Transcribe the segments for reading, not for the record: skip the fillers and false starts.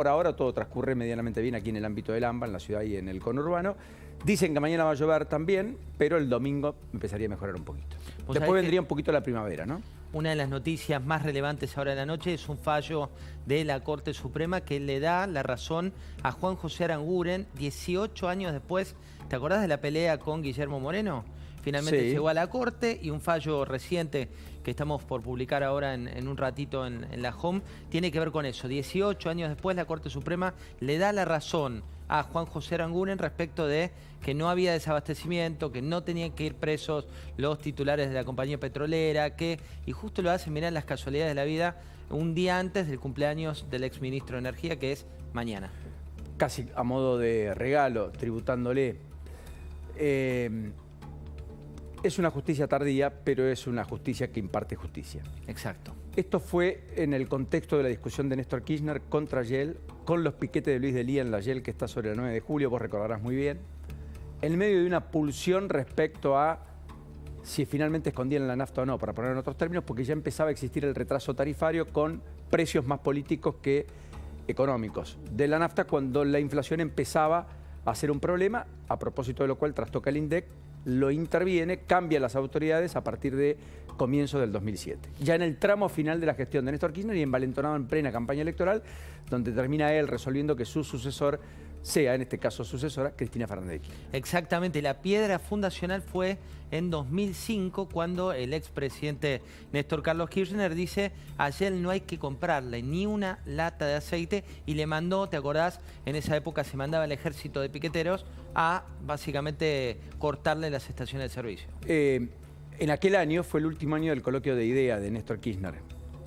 Por ahora todo transcurre medianamente bien aquí en el ámbito del AMBA, en la ciudad y en el conurbano. Dicen que mañana va a llover también, pero el domingo empezaría a mejorar un poquito. Después vendría un poquito la primavera, ¿no? Una de las noticias más relevantes ahora de la noche es un fallo de la Corte Suprema que le da la razón a Juan José Aranguren 18 años después. ¿Te acordás de la pelea con Guillermo Moreno? Finalmente Sí. llegó a la Corte y un fallo reciente que estamos por publicar ahora en un ratito en la Home tiene que ver con eso. 18 años después la Corte Suprema le da la razón a Juan José Aranguren respecto de que no había desabastecimiento, que no tenían que ir presos los titulares de la compañía petrolera, y justo lo hacen, mirá las casualidades de la vida, un día antes del cumpleaños del exministro de Energía, que es mañana. Casi a modo de regalo, tributándole. Es una justicia tardía, pero es una justicia que imparte justicia. Exacto. Esto fue en el contexto de la discusión de Néstor Kirchner contra Shell, con los piquetes de Luis Delía en la Shell que está sobre el 9 de julio, vos recordarás muy bien, en medio de una pulsión respecto a si finalmente escondían la nafta o no, para poner en otros términos, porque ya empezaba a existir el retraso tarifario con precios más políticos que económicos de la nafta, cuando la inflación empezaba a ser un problema, a propósito de lo cual trastoca el INDEC, lo interviene, cambia las autoridades a partir de comienzos del 2007. Ya en el tramo final de la gestión de Néstor Kirchner y envalentonado en plena campaña electoral, donde termina él resolviendo que su sucesor sea, en este caso sucesora, Cristina Fernández de Kirchner. Exactamente, la piedra fundacional fue en 2005 cuando el expresidente Néstor Carlos Kirchner dice: a Shell no hay que comprarle ni una lata de aceite, y le mandó, ¿te acordás? En esa época se mandaba el ejército de piqueteros a básicamente cortarle las estaciones de servicio. En aquel año fue el último año del coloquio de idea de Néstor Kirchner.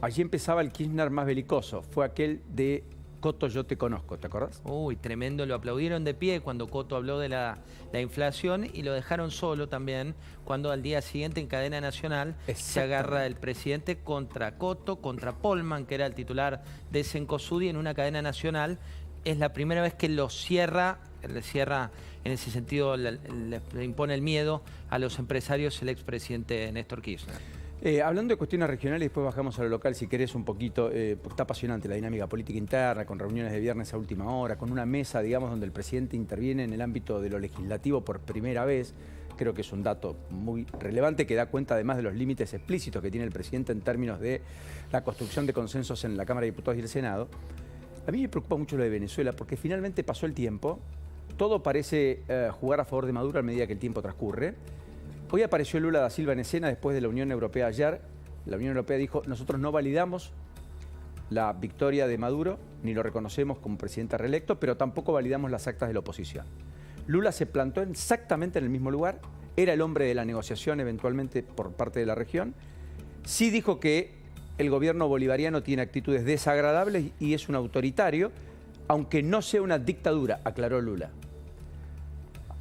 Allí empezaba el Kirchner más belicoso, fue aquel de Coto, yo te conozco, ¿te acordás? Uy, tremendo, lo aplaudieron de pie cuando Coto habló de la inflación y lo dejaron solo también cuando al día siguiente en cadena nacional se agarra el presidente contra Coto, contra Polman, que era el titular de Cencosud, en una cadena nacional. Es la primera vez que lo cierra, le cierra en ese sentido, le impone el miedo a los empresarios el expresidente Néstor Kirchner. Hablando de cuestiones regionales, después bajamos a lo local si querés un poquito, porque está apasionante la dinámica política interna, con reuniones de viernes a última hora, con una mesa, digamos, donde el presidente interviene en el ámbito de lo legislativo por primera vez. Creo que es un dato muy relevante que da cuenta además de los límites explícitos que tiene el presidente en términos de la construcción de consensos en la Cámara de Diputados y el Senado. A mí me preocupa mucho lo de Venezuela porque finalmente pasó el tiempo, todo parece jugar a favor de Maduro a medida que el tiempo transcurre. Hoy apareció Lula da Silva en escena después de la Unión Europea ayer. La Unión Europea dijo: nosotros no validamos la victoria de Maduro, ni lo reconocemos como presidente reelecto, pero tampoco validamos las actas de la oposición. Lula se plantó exactamente en el mismo lugar, era el hombre de la negociación eventualmente por parte de la región. Sí dijo que el gobierno bolivariano tiene actitudes desagradables y es un autoritario, aunque no sea una dictadura, aclaró Lula.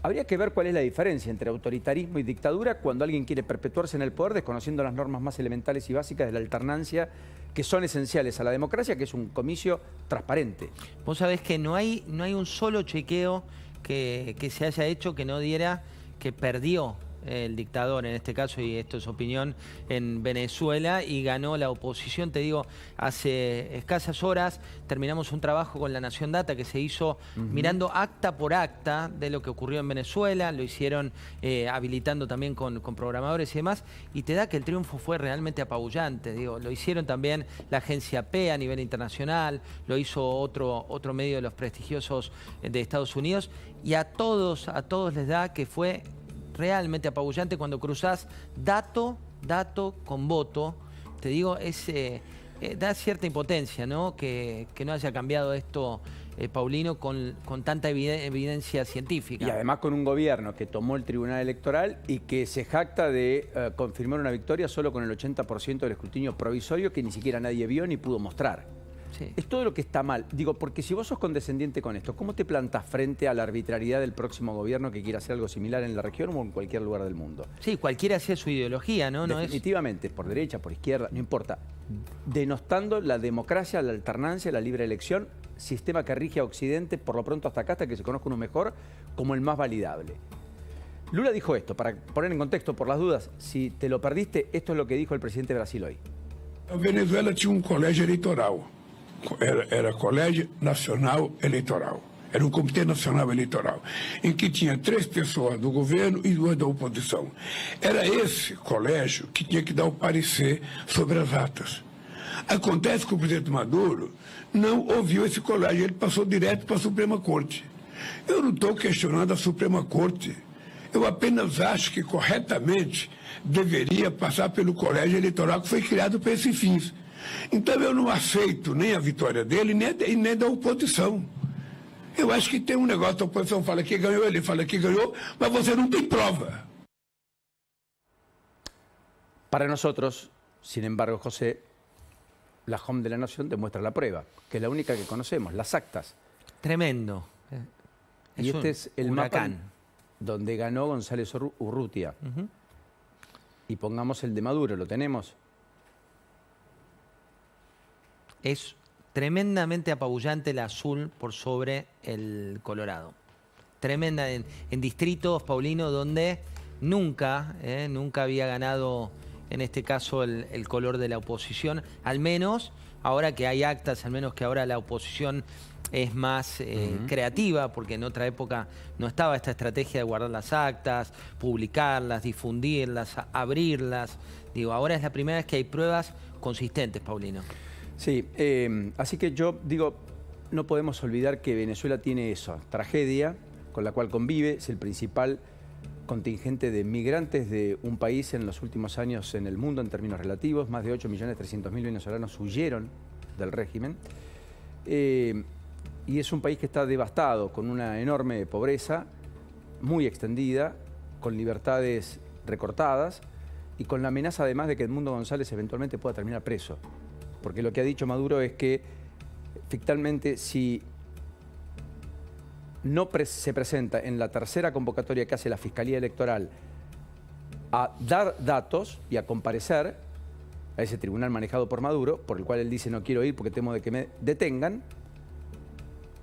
Habría que ver cuál es la diferencia entre autoritarismo y dictadura cuando alguien quiere perpetuarse en el poder desconociendo las normas más elementales y básicas de la alternancia que son esenciales a la democracia, que es un comicio transparente. Vos sabés que no hay un solo chequeo que se haya hecho que no diera que perdió el dictador, en este caso, y esto es opinión, en Venezuela, y ganó la oposición. Te digo, hace escasas horas terminamos un trabajo con La Nación Data que se hizo mirando acta por acta de lo que ocurrió en Venezuela, lo hicieron habilitando también con programadores y demás, y te da que el triunfo fue realmente apabullante. Digo, lo hicieron también la agencia P a nivel internacional, lo hizo otro medio de los prestigiosos de Estados Unidos, y a todos les da que fue realmente apabullante cuando cruzás dato con voto. Te digo, da cierta impotencia, ¿no? Que no haya cambiado esto, Paulino, con tanta evidencia científica. Y además con un gobierno que tomó el Tribunal Electoral y que se jacta de confirmar una victoria solo con el 80% del escrutinio provisorio que ni siquiera nadie vio ni pudo mostrar. Sí. Es todo lo que está mal. Digo, porque si vos sos condescendiente con esto, ¿cómo te plantás frente a la arbitrariedad del próximo gobierno que quiera hacer algo similar en la región o en cualquier lugar del mundo? Sí, cualquiera sea su ideología, ¿no? Definitivamente, por derecha, por izquierda, no importa. Denostando la democracia, la alternancia, la libre elección, sistema que rige a Occidente, por lo pronto hasta acá, hasta que se conozca uno mejor, como el más validable. Lula dijo esto, para poner en contexto por las dudas, si te lo perdiste, esto es lo que dijo el presidente de Brasil hoy. A Venezuela tinha colegio eleitoral. era Colégio Nacional Eleitoral. Era um Comitê Nacional Eleitoral, em que tinha 3 pessoas do governo e 2 da oposição. Era esse colégio que tinha que dar o parecer sobre as atas. Acontece que o presidente Maduro não ouviu esse colégio, ele passou direto para a Suprema Corte. Eu não estou questionando a Suprema Corte. Eu apenas acho que, corretamente, deveria passar pelo colégio eleitoral que foi criado para esses fins. Então, eu não aceito nem a vitória dele, nem da oposição. Eu acho que tem um negócio, a oposição fala que ganhou, ele fala que ganhou, mas você não tem prova. Para nosotros, sin embargo, José, la JOM de la Nación demuestra la prueba, que es la única que conocemos, las actas. Tremendo. Y este es el huracán. mapa donde ganó González Urrutia. Y pongamos el de Maduro, ¿lo tenemos? Es tremendamente apabullante el azul por sobre el colorado. Tremenda en distritos, Paulino, donde nunca había ganado, en este caso, el color de la oposición. Al menos, ahora que hay actas, al menos que ahora la oposición es más creativa, porque en otra época no estaba esta estrategia de guardar las actas, publicarlas, difundirlas, abrirlas. Digo, ahora es la primera vez que hay pruebas consistentes, Paulino. Sí, así que yo digo, no podemos olvidar que Venezuela tiene eso, tragedia con la cual convive, es el principal contingente de migrantes de un país en los últimos años en el mundo en términos relativos, más de 8.300.000 venezolanos huyeron del régimen, y es un país que está devastado, con una enorme pobreza, muy extendida, con libertades recortadas y con la amenaza además de que Edmundo González eventualmente pueda terminar preso. Porque lo que ha dicho Maduro es que, fictalmente, si no se presenta en la tercera convocatoria que hace la Fiscalía Electoral a dar datos y a comparecer a ese tribunal manejado por Maduro, por el cual él dice no quiero ir porque temo de que me detengan,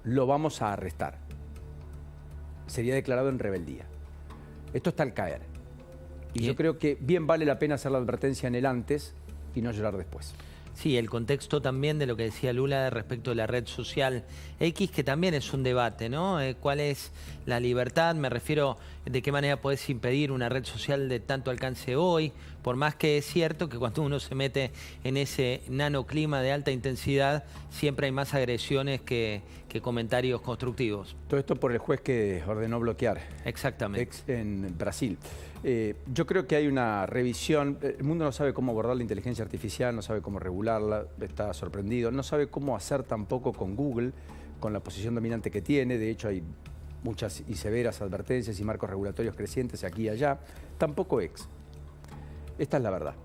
lo vamos a arrestar. Sería declarado en rebeldía. Esto está al caer. Y yo creo que bien vale la pena hacer la advertencia en el antes y no llorar después. Sí, el contexto también de lo que decía Lula respecto de la red social X, que también es un debate, ¿no? ¿Cuál es la libertad? Me refiero, ¿de qué manera podés impedir una red social de tanto alcance hoy? Por más que es cierto que cuando uno se mete en ese nanoclima de alta intensidad, siempre hay más agresiones que comentarios constructivos. Todo esto por el juez que ordenó bloquear. Exactamente. En Brasil. Yo creo que hay una revisión. El mundo no sabe cómo abordar la inteligencia artificial, no sabe cómo regularla, está sorprendido. No sabe cómo hacer tampoco con Google, con la posición dominante que tiene. De hecho, hay muchas y severas advertencias y marcos regulatorios crecientes aquí y allá. Tampoco X. Esta es la verdad.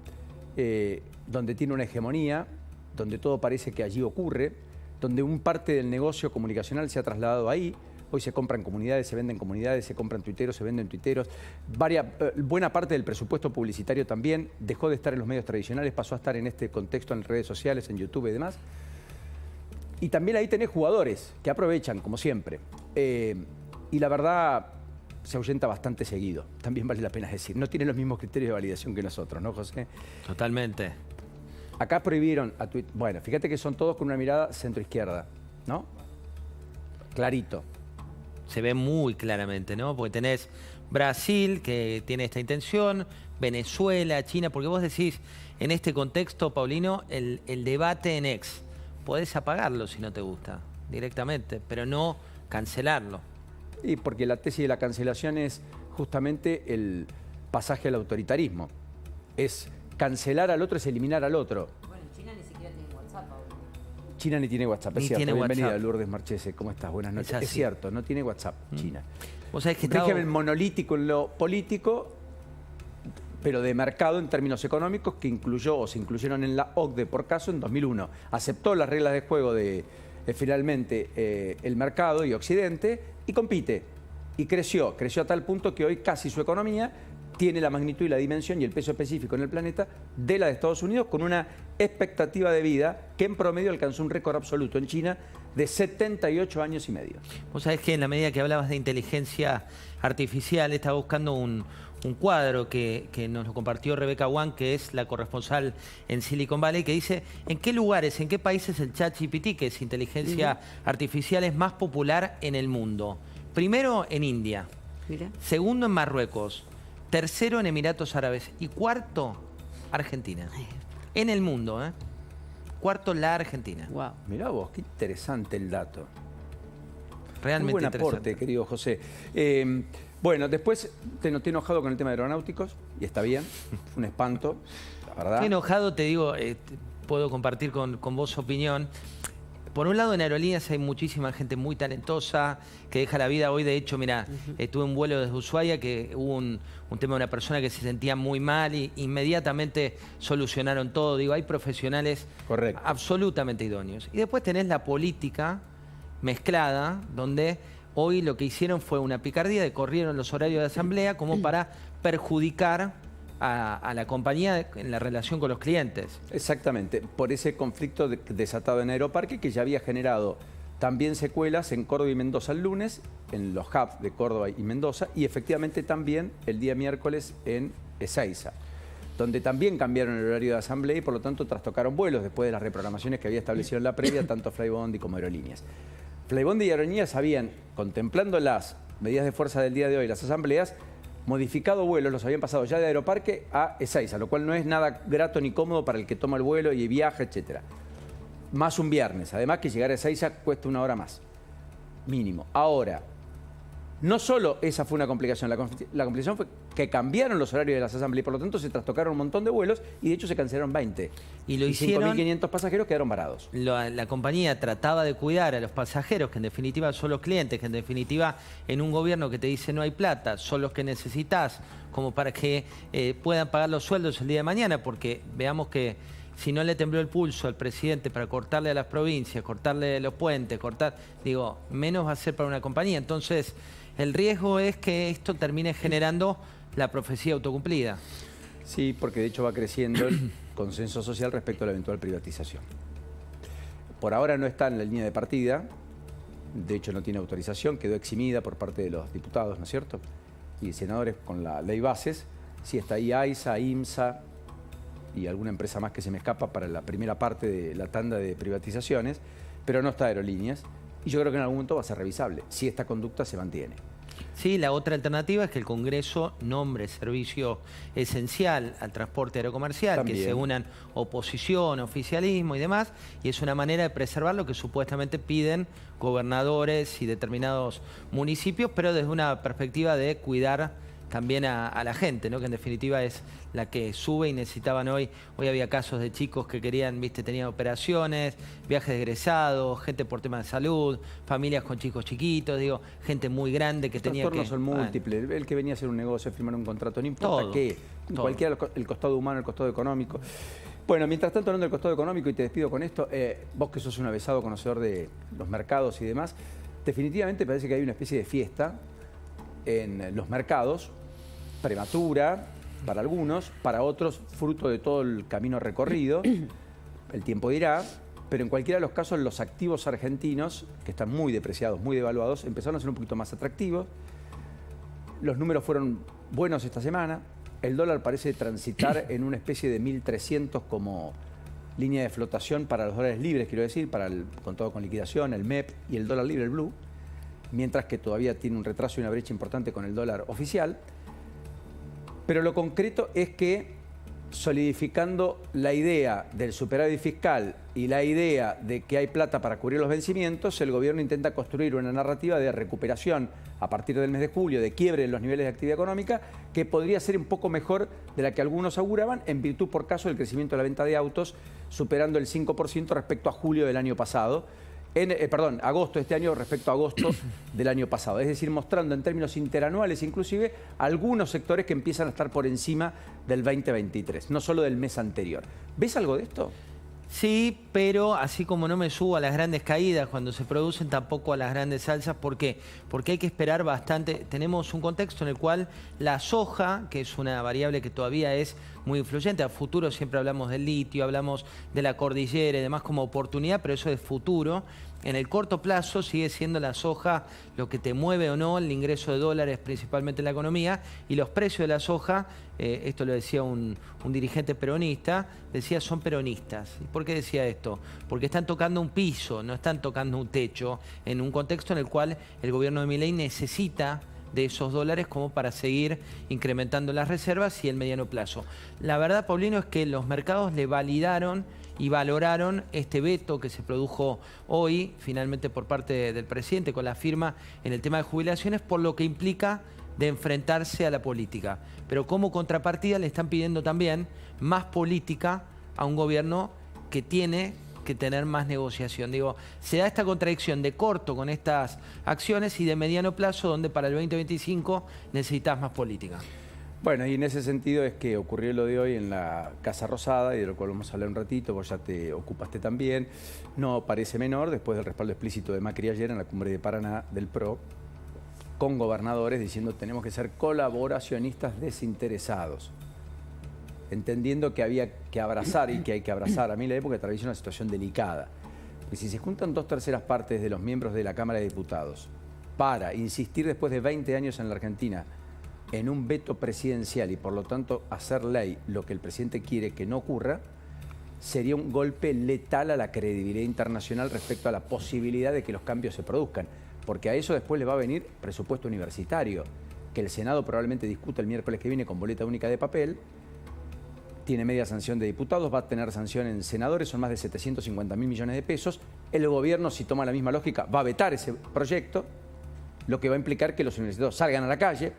Donde tiene una hegemonía, donde todo parece que allí ocurre, donde un parte del negocio comunicacional se ha trasladado ahí. Hoy se compran comunidades, se venden comunidades, se compran tuiteros, se venden tuiteros. Buena parte del presupuesto publicitario también dejó de estar en los medios tradicionales, pasó a estar en este contexto en redes sociales, en YouTube y demás. Y también ahí tenés jugadores que aprovechan, como siempre. Y la verdad se ahuyenta bastante seguido, también vale la pena decir. No tiene los mismos criterios de validación que nosotros, ¿no, José? Totalmente. Acá prohibieron a Twitter. Bueno, fíjate que son todos con una mirada centroizquierda, ¿no? Clarito. Se ve muy claramente, ¿no? Porque tenés Brasil, que tiene esta intención, Venezuela, China, porque vos decís, en este contexto, Paulino, el debate en X, podés apagarlo si no te gusta, directamente, pero no cancelarlo. Y porque la tesis de la cancelación es justamente el pasaje al autoritarismo. Es cancelar al otro, es eliminar al otro. Bueno, China ni siquiera tiene WhatsApp ahora. China ni tiene WhatsApp, es cierto. Bienvenida, WhatsApp. Lourdes Marchese, ¿cómo estás? Buenas noches. Es cierto, no tiene WhatsApp, China. ¿Vos sabés que un régimen monolítico en lo político, pero de mercado en términos económicos, que incluyó o se incluyeron en la OCDE por caso en 2001. Aceptó las reglas de juego de finalmente el mercado y Occidente y compite. Y creció a tal punto que hoy casi su economía tiene la magnitud y la dimensión y el peso específico en el planeta de la de Estados Unidos, con una expectativa de vida que en promedio alcanzó un récord absoluto en China de 78 años y medio. Vos sabés que en la medida que hablabas de inteligencia artificial, estaba buscando un cuadro que nos lo compartió Rebeca Wang, que es la corresponsal en Silicon Valley, que dice en qué lugares, en qué países el ChatGPT, que es inteligencia artificial, es más popular en el mundo. Primero en India, segundo en Marruecos, tercero en Emiratos Árabes y cuarto Argentina. En el mundo, ¿eh? Cuarto la Argentina. Wow. Mirá vos, qué interesante el dato. Realmente Muy buen interesante. aporte, querido José. Bueno, después te noté enojado con el tema de aeronáuticos, y está bien, fue un espanto, la verdad. Estoy enojado, te digo, puedo compartir con vos opinión. Por un lado, en aerolíneas hay muchísima gente muy talentosa que deja la vida. Hoy, de hecho, mira, tuve un vuelo desde Ushuaia que hubo un tema de una persona que se sentía muy mal y inmediatamente solucionaron todo. Digo, hay profesionales absolutamente idóneos. Y después tenés la política mezclada, donde hoy lo que hicieron fue una picardía de corrieron los horarios de asamblea como para perjudicar a la compañía en la relación con los clientes. Exactamente, por ese conflicto desatado en Aeroparque que ya había generado también secuelas en Córdoba y Mendoza el lunes, en los hubs de Córdoba y Mendoza, y efectivamente también el día miércoles en Ezeiza, donde también cambiaron el horario de asamblea y por lo tanto trastocaron vuelos después de las reprogramaciones que había establecido en la previa tanto Flybondi como Aerolíneas. Flybondi y Aerolíneas habían, contemplando las medidas de fuerza del día de hoy, las asambleas, modificado vuelos, los habían pasado ya de Aeroparque a Ezeiza, lo cual no es nada grato ni cómodo para el que toma el vuelo y viaja, etc. Más un viernes, además que llegar a Ezeiza cuesta 1 hora más, mínimo. Ahora, no solo esa fue una complicación, la complicación fue que cambiaron los horarios de las asambleas y por lo tanto se trastocaron un montón de vuelos y de hecho se cancelaron 20. Y lo hicieron... 5.500 pasajeros quedaron varados. La compañía trataba de cuidar a los pasajeros, que en definitiva son los clientes, que en definitiva en un gobierno que te dice no hay plata, son los que necesitas como para que puedan pagar los sueldos el día de mañana, porque veamos que si no le tembló el pulso al presidente para cortarle a las provincias, cortarle los puentes, digo, menos va a ser para una compañía. Entonces, el riesgo es que esto termine generando la profecía autocumplida. Sí, porque de hecho va creciendo el consenso social respecto a la eventual privatización. Por ahora no está en la línea de partida, de hecho no tiene autorización, quedó eximida por parte de los diputados, ¿no es cierto? Y senadores con la ley bases. Sí está ahí AISA, IMSA y alguna empresa más que se me escapa para la primera parte de la tanda de privatizaciones, pero no está Aerolíneas. Y yo creo que en algún momento va a ser revisable, si esta conducta se mantiene. Sí, la otra alternativa es que el Congreso nombre servicio esencial al transporte aerocomercial, también, que se unan oposición, oficialismo y demás, y es una manera de preservar lo que supuestamente piden gobernadores y determinados municipios, pero desde una perspectiva de cuidar también a la gente, ¿no? Que en definitiva es la que sube y necesitaban hoy había casos de chicos que querían, tenían operaciones, viajes de egresados, gente por temas de salud, familias con chicos chiquitos, digo, gente muy grande que tenía que... Los trastornos son múltiples, el que venía a hacer un negocio, a firmar un contrato, no importa qué, cualquiera, el costado humano, el costado económico. Bueno, mientras tanto, hablando del costado económico, y te despido con esto, vos que sos un avesado conocedor de los mercados y demás, definitivamente parece que hay una especie de fiesta en los mercados, prematura para algunos, para otros fruto de todo el camino recorrido, el tiempo dirá, pero en cualquiera de los casos los activos argentinos, que están muy depreciados, muy devaluados, empezaron a ser un poquito más atractivos, los números fueron buenos esta semana, el dólar parece transitar en una especie de 1.300 como línea de flotación para los dólares libres, quiero decir, para el contado con liquidación, el MEP y el dólar libre, el blue, mientras que todavía tiene un retraso y una brecha importante con el dólar oficial. Pero lo concreto es que, solidificando la idea del superávit fiscal y la idea de que hay plata para cubrir los vencimientos, el gobierno intenta construir una narrativa de recuperación a partir del mes de julio, de quiebre en los niveles de actividad económica, que podría ser un poco mejor de la que algunos auguraban, en virtud, por caso, del crecimiento de la venta de autos, superando el 5% respecto a julio del año pasado. Agosto de este año respecto a agosto del año pasado. Es decir, mostrando en términos interanuales inclusive algunos sectores que empiezan a estar por encima del 2023, no solo del mes anterior. ¿Ves algo de esto? Sí, pero así como no me subo a las grandes caídas cuando se producen, tampoco a las grandes alzas. ¿Por qué? Porque hay que esperar bastante. Tenemos un contexto en el cual la soja, que es una variable que todavía es muy influyente, a futuro siempre hablamos del litio, hablamos de la cordillera y demás como oportunidad, pero eso es futuro. en el corto plazo sigue siendo la soja lo que te mueve o no el ingreso de dólares principalmente en la economía, y los precios de la soja, esto lo decía un dirigente peronista, decía son peronistas. ¿Y por qué decía esto? Porque están tocando un piso, no están tocando un techo, en un contexto en el cual el gobierno de Milei necesita de esos dólares como para seguir incrementando las reservas y el mediano plazo. La verdad, Paulino, es que los mercados le validaron y valoraron este veto que se produjo hoy, finalmente por parte del presidente, con la firma en el tema de jubilaciones, por lo que implica de enfrentarse a la política. Pero como contrapartida le están pidiendo también más política a un gobierno que tiene que tener más negociación. Digo, se da esta contradicción de corto con estas acciones y de mediano plazo, donde para el 2025 necesitas más política. Bueno, y en ese sentido es que ocurrió lo de hoy en la Casa Rosada, y de lo cual vamos a hablar un ratito, vos ya te ocupaste también. No parece menor, después del respaldo explícito de Macri ayer en la cumbre de Paraná del PRO, con gobernadores diciendo tenemos que ser colaboracionistas desinteresados, entendiendo que había que abrazar y que hay que abrazar. A mí la época atraviesa una situación delicada. Porque si se juntan 2/3 partes de los miembros de la Cámara de Diputados para insistir después de 20 años en la Argentina en un veto presidencial y por lo tanto hacer ley lo que el presidente quiere que no ocurra, sería un golpe letal a la credibilidad internacional respecto a la posibilidad de que los cambios se produzcan. Porque a eso después le va a venir presupuesto universitario, que el Senado probablemente discuta el miércoles que viene con boleta única de papel. Tiene media sanción de diputados, va a tener sanción en senadores, son más de 750.000 millones de pesos. El gobierno, si toma la misma lógica, va a vetar ese proyecto, lo que va a implicar que los universitarios salgan a la calle.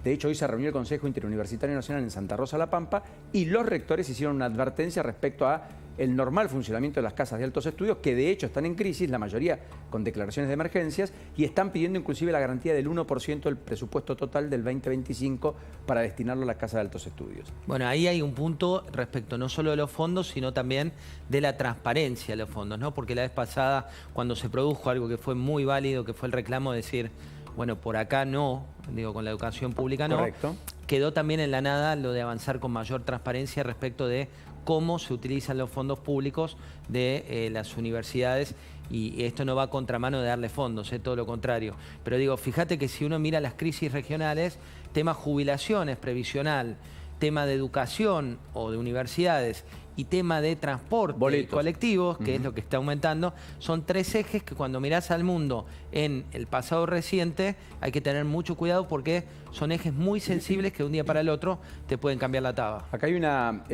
De hecho, hoy se reunió el Consejo Interuniversitario Nacional en Santa Rosa, La Pampa, y los rectores hicieron una advertencia respecto a el normal funcionamiento de las casas de altos estudios, que de hecho están en crisis, la mayoría con declaraciones de emergencias, y están pidiendo inclusive la garantía del 1% del presupuesto total del 2025 para destinarlo a las casas de altos estudios. Bueno, ahí hay un punto respecto no solo de los fondos, sino también de la transparencia de los fondos, ¿no? Porque la vez pasada, cuando se produjo algo que fue muy válido, que fue el reclamo de decir, bueno, por acá no, digo, con la educación pública no. Correcto. Quedó también en la nada lo de avanzar con mayor transparencia respecto de cómo se utilizan los fondos públicos de las universidades, y esto no va a contramano de darle fondos, todo lo contrario. Pero digo, fíjate que si uno mira las crisis regionales, tema jubilaciones, previsional, tema de educación o de universidades y tema de transporte boletos colectivos, que es lo que está aumentando, son tres ejes que cuando mirás al mundo en el pasado reciente hay que tener mucho cuidado porque son ejes muy sensibles que de un día para el otro te pueden cambiar la taba. Acá hay una...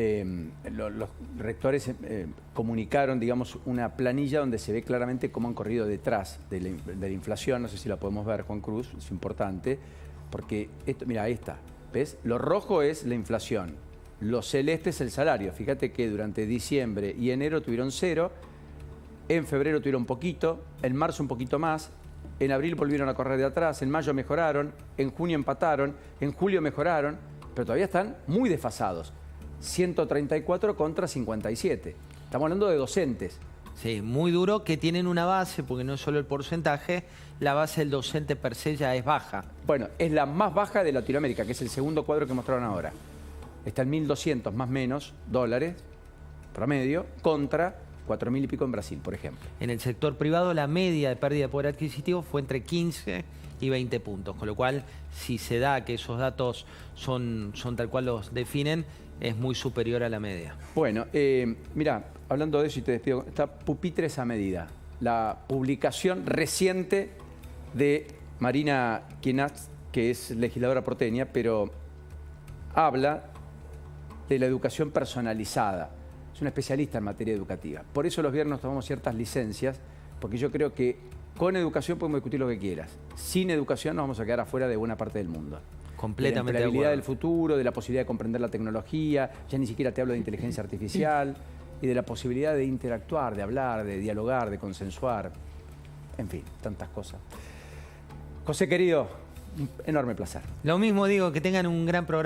los rectores comunicaron, digamos, una planilla donde se ve claramente cómo han corrido detrás de la inflación. No sé si la podemos ver, Juan Cruz, es importante, porque esto, mira, ahí está. ¿Ves? Lo rojo es la inflación, lo celeste es el salario. Fíjate que durante diciembre y enero tuvieron 0, en febrero tuvieron un poquito, en marzo un poquito más, en abril volvieron a correr de atrás, en mayo mejoraron, en junio empataron, en julio mejoraron, pero todavía están muy desfasados. 134 contra 57. Estamos hablando de docentes. Sí, muy duro, que tienen una base, porque no es solo el porcentaje, la base del docente per se ya es baja. Bueno, es la más baja de Latinoamérica, que es el segundo cuadro que mostraron ahora. Está en 1.200 más menos dólares promedio contra 4.000 y pico en Brasil, por ejemplo. En el sector privado la media de pérdida de poder adquisitivo fue entre 15 y 20 puntos, con lo cual si se da que esos datos son tal cual los definen, es muy superior a la media. Bueno, mira, hablando de eso y te despido, está Pupitres a medida, la publicación reciente de Marina Kienatz, que es legisladora porteña, pero habla de la educación personalizada. Es una especialista en materia educativa. Por eso los viernes tomamos ciertas licencias, porque yo creo que con educación podemos discutir lo que quieras. Sin educación nos vamos a quedar afuera de buena parte del mundo. Completamente de la empleabilidad de del futuro, de la posibilidad de comprender la tecnología, ya ni siquiera te hablo de inteligencia artificial, y de la posibilidad de interactuar, de hablar, de dialogar, de consensuar. En fin, tantas cosas. José querido, un enorme placer. Lo mismo digo, que tengan un gran programa.